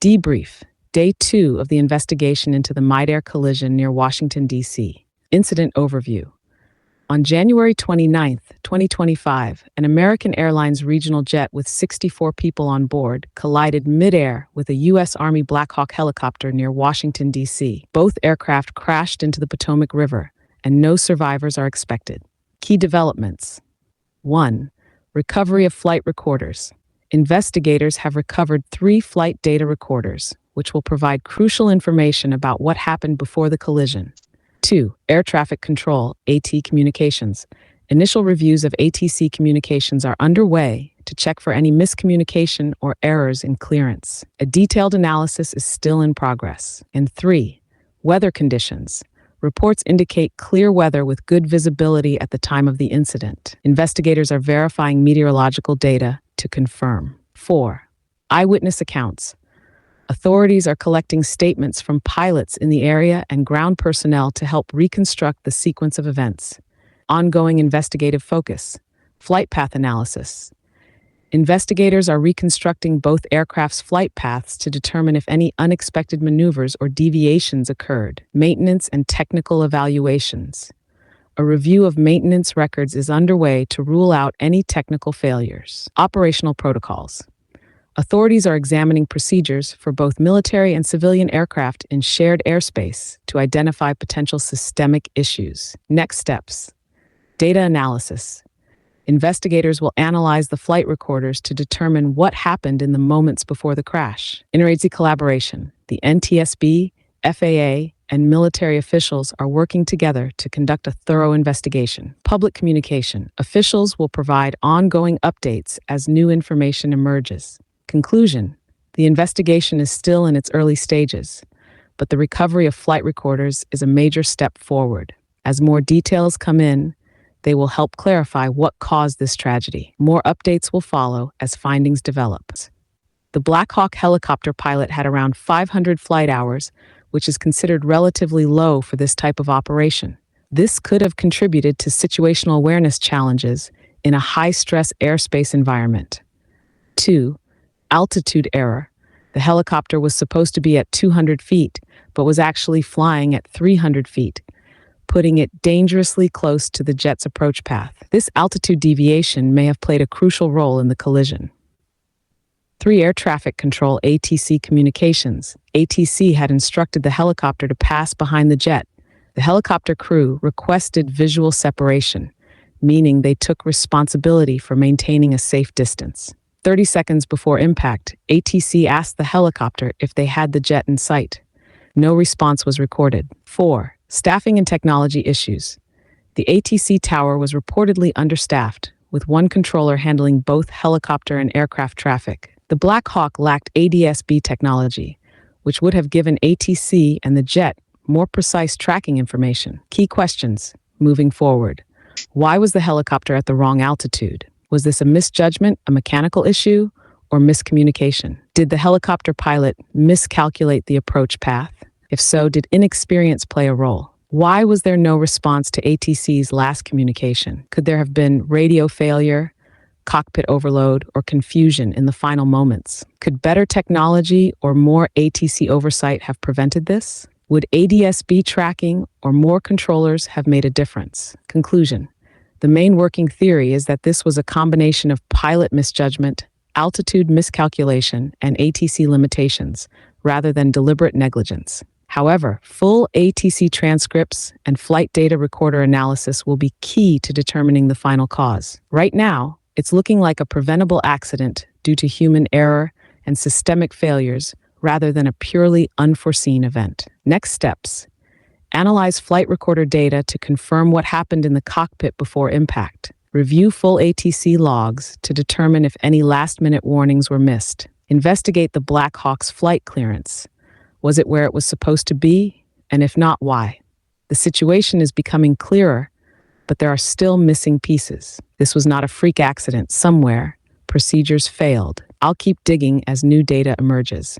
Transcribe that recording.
Debrief. Day 2 of the investigation into the Midair collision near Washington, D.C. Incident overview. On January 29, 2025, an American Airlines regional jet with 64 people on board collided midair with a U.S. Army Black Hawk helicopter near Washington, D.C. Both aircraft crashed into the Potomac River, and no survivors are expected. Key developments. 1. Recovery of flight recorders. Investigators have recovered 3 flight data recorders, which will provide crucial information about what happened before the collision. 2. Air traffic control, AT communications. Initial reviews of ATC communications are underway to check for any miscommunication or errors in clearance. A detailed analysis is still in progress. And 3. Weather conditions. Reports indicate clear weather with good visibility at the time of the incident. Investigators are verifying meteorological data to confirm. 4. Eyewitness accounts. Authorities are collecting statements from pilots in the area and ground personnel to help reconstruct the sequence of events. Ongoing investigative focus. Flight path analysis. Investigators are reconstructing both aircraft's flight paths to determine if any unexpected maneuvers or deviations occurred. Maintenance and technical evaluations. A review of maintenance records is underway to rule out any technical failures. Operational protocols. Authorities are examining procedures for both military and civilian aircraft in shared airspace to identify potential systemic issues. Next steps. Data analysis. Investigators will analyze the flight recorders to determine what happened in the moments before the crash. Interagency collaboration. The NTSB, FAA, and military officials are working together to conduct a thorough investigation. Public communication. Officials will provide ongoing updates as new information emerges. Conclusion. The investigation is still in its early stages, but the recovery of flight recorders is a major step forward. As more details come in, they will help clarify what caused this tragedy. More updates will follow as findings develop. The Black Hawk helicopter pilot had around 500 flight hours, which is considered relatively low for this type of operation. This could have contributed to situational awareness challenges in a high-stress airspace environment. 2. Altitude error. The helicopter was supposed to be at 200 feet, but was actually flying at 300 feet, putting it dangerously close to the jet's approach path. This altitude deviation may have played a crucial role in the collision. 3. Air traffic control, ATC communications. ATC had instructed the helicopter to pass behind the jet. The helicopter crew requested visual separation, meaning they took responsibility for maintaining a safe distance. 30 seconds before impact, ATC asked the helicopter if they had the jet in sight. No response was recorded. 4. Staffing and technology issues. The ATC tower was reportedly understaffed, with one controller handling both helicopter and aircraft traffic. The Black Hawk lacked ADS-B technology, which would have given ATC and the jet more precise tracking information. Key questions moving forward. Why was the helicopter at the wrong altitude? Was this a misjudgment, a mechanical issue, or miscommunication? Did the helicopter pilot miscalculate the approach path? If so, did inexperience play a role? Why was there no response to ATC's last communication? Could there have been radio failure, cockpit overload, or confusion in the final moments? Could better technology or more ATC oversight have prevented this? Would ADS-B tracking or more controllers have made a difference? Conclusion. The main working theory is that this was a combination of pilot misjudgment, altitude miscalculation, and ATC limitations, rather than deliberate negligence. However, full ATC transcripts and flight data recorder analysis will be key to determining the final cause. Right now, it's looking like a preventable accident due to human error and systemic failures rather than a purely unforeseen event. Next steps. Analyze flight recorder data to confirm what happened in the cockpit before impact. Review full ATC logs to determine if any last-minute warnings were missed. Investigate the Black Hawk's flight clearance. Was it where it was supposed to be? And if not, why? The situation is becoming clearer, but there are still missing pieces. This was not a freak accident. Somewhere, procedures failed. I'll keep digging as new data emerges.